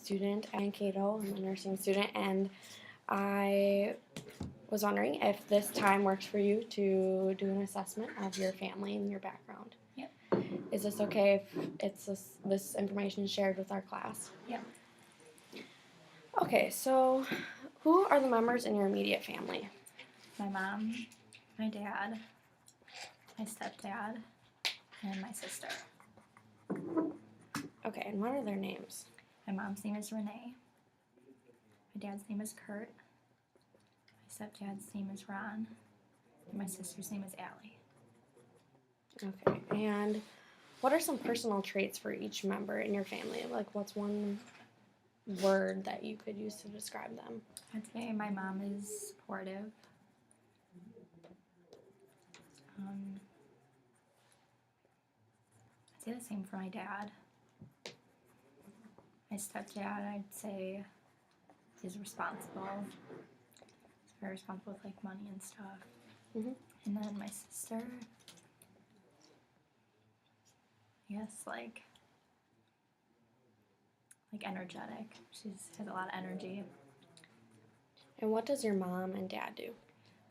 student at Mankato. I'm a nursing student, and I was wondering if this time works for you to do an assessment of your family and your background. Yep. Is this okay if this information is shared with our class? Yep. Okay, so who are the members in your immediate family? My mom, my dad, my stepdad, and my sister. Okay, and what are their names? My mom's name is Renee. My dad's name is Kurt. My stepdad's name is Ron. And my sister's name is Allie. Okay, and what are some personal traits for each member in your family? Like, what's one word that you could use to describe them? I'd say my mom is supportive. I'd say the same for my dad. My stepdad, I'd say, is responsible. He's very responsible with like money and stuff. Mhm. And then my sister, yes, like energetic. She has a lot of energy. And what does your mom and dad do?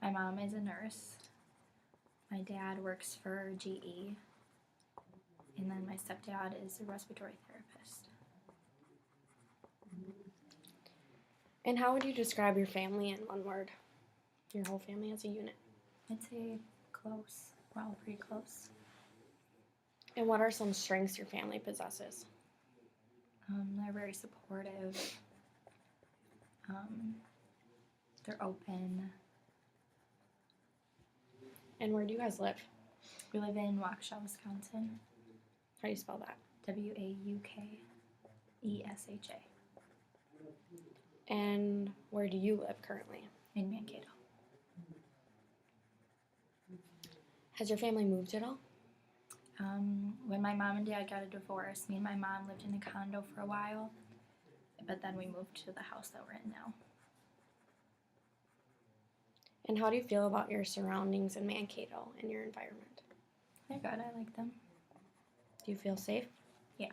My mom is a nurse. My dad works for GE. And then my stepdad is a respiratory therapist. And how would you describe your family in one word? Your whole family as a unit. I'd say close. We're all pretty close. And what are some strengths your family possesses? They're very supportive. They're open. And where do you guys live? We live in Waukesha, Wisconsin. How do you spell that? Waukesha. And where do you live currently? In Mankato. Has your family moved at all? When my mom and dad got a divorce, me and my mom lived in a condo for a while, but then we moved to the house that we're in now. And how do you feel about your surroundings in Mankato and your environment? They're good. I like them. Do you feel safe? Yeah.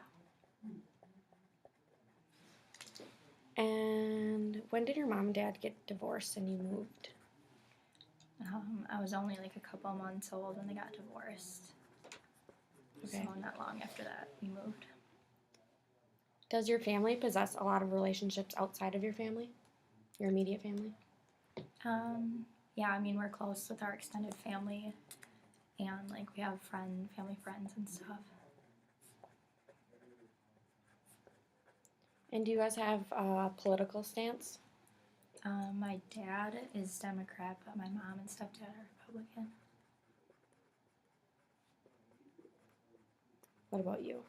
And when did your mom and dad get divorced and you moved? I was only like a couple months old when they got divorced. Okay. So not long after that, we moved. Does your family possess a lot of relationships outside of your family? Your immediate family? Yeah, I mean, we're close with our extended family, and like we have family friends and stuff. And do you guys have a political stance? My dad is Democrat, but my mom and stepdad are Republican. What about you?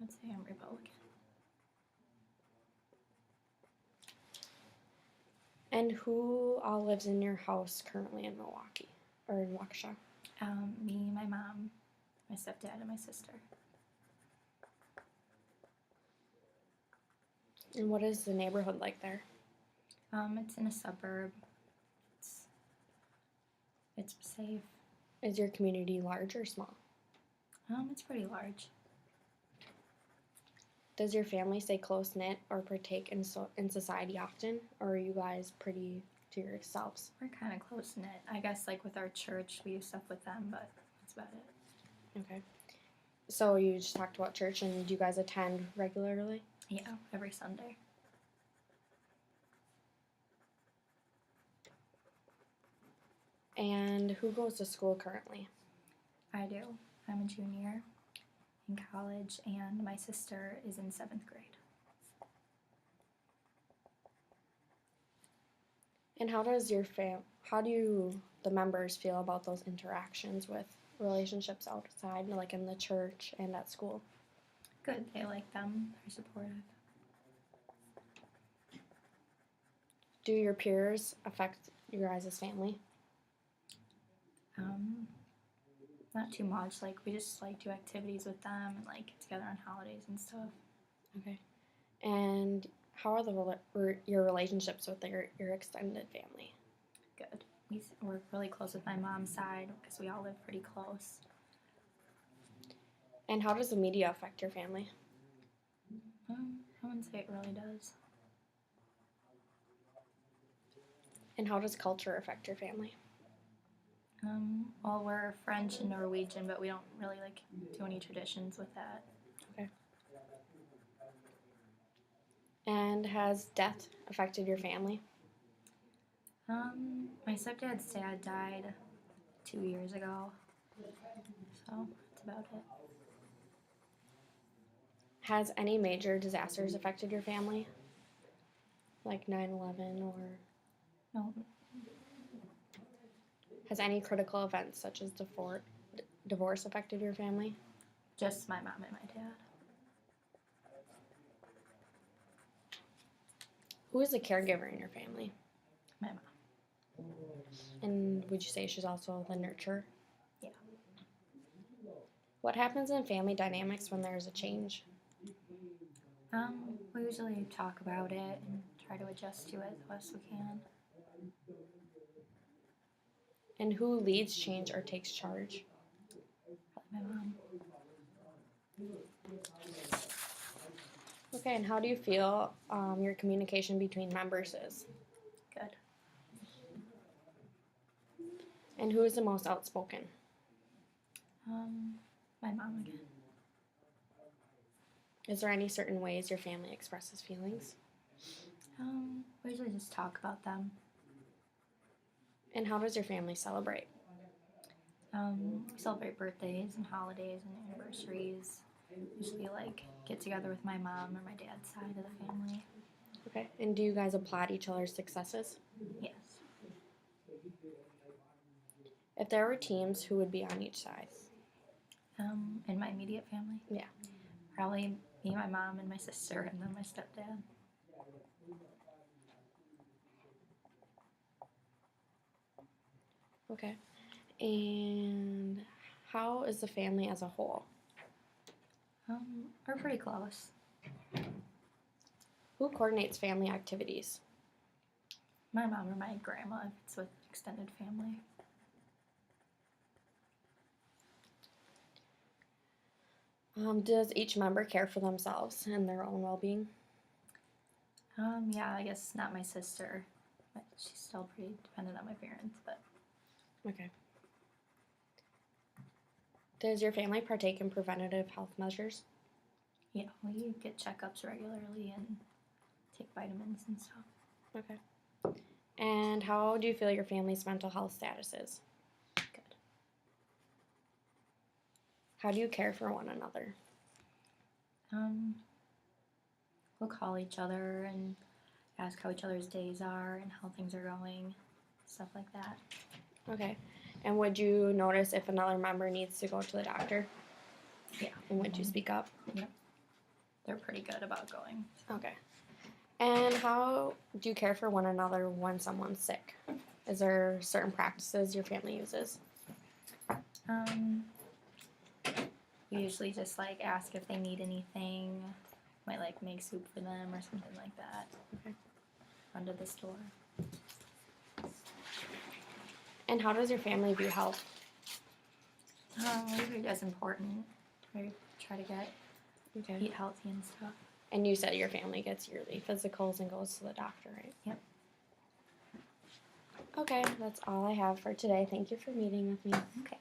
I'd say I'm Republican. And who all lives in your house currently in Milwaukee or in Waukesha? Me, my mom, my stepdad, and my sister. And what is the neighborhood like there? It's in a suburb. It's safe. Is your community large or small? It's pretty large. Does your family stay close knit or partake in society often, or are you guys pretty to yourselves? We're kind of close knit. I guess like with our church, we do stuff with them, but that's about it. Okay. So you just talked about church, and do you guys attend regularly? Yeah, every Sunday. And who goes to school currently? I do. I'm a junior in college, and my sister is in 7th grade. And how does how do the members feel about those interactions with relationships outside, like in the church and at school? Good. They like them. They're supportive. Do your peers affect your guys' family? Not too much. Like we just like do activities with them and like get together on holidays and stuff. Okay. And how are your relationships with your extended family? Good. We work really close with my mom's side because we all live pretty close. And how does the media affect your family? I wouldn't say it really does. And how does culture affect your family? Well, we're French and Norwegian, but we don't really like do any traditions with that. And has death affected your family? My stepdad's dad died 2 years ago, so that's about it. Has any major disasters affected your family? Like 9/11, or No, has any critical events such as divorce affected your family? just my mom and my dad. Who is the caregiver in your family? My mom. And would you say she's also the nurturer? Yeah. What happens in family dynamics when there's a change? We usually talk about it and try to adjust to it the best we can. And who leads change or takes charge? Probably my mom. Okay, and how do you feel your communication between members is? Good. And who is the most outspoken? My mom again. Is there any certain ways your family expresses feelings? We usually just talk about them. And how does your family celebrate? We celebrate birthdays and holidays and anniversaries. Usually like get together with my mom or my dad's side of the family. Okay, and do you guys applaud each other's successes? Yes. If there were teams, who would be on each side? In my immediate family? Yeah. Probably me, my mom, and my sister, and then my stepdad. Okay. And how is the family as a whole? We're pretty close. Who coordinates family activities? My mom or my grandma if it's with extended family. Does each member care for themselves and their own well-being? Yeah, I guess not my sister. But she's still pretty dependent on my parents, but Okay. Does your family partake in preventative health measures? yeah, we get checkups regularly and take vitamins and stuff. Okay. And how do you feel your family's mental health status is? Good. How do you care for one another? We'll call each other and ask how each other's days are and how things are going, stuff like that. Okay. And would you notice if another member needs to go to the doctor? Yeah. And would you speak up? They're pretty good about going. Okay. And how do you care for one another when someone's sick? Is there certain practices your family uses? We usually just like ask if they need anything. Might like make soup for them or something like that. Okay. Run to the store. And how does your family view health? We think that's important. We try to Okay. eat healthy and stuff. And you said your family gets yearly physicals and goes to the doctor, right? Yep. Okay, that's all I have for today. Thank you for meeting with me. Okay.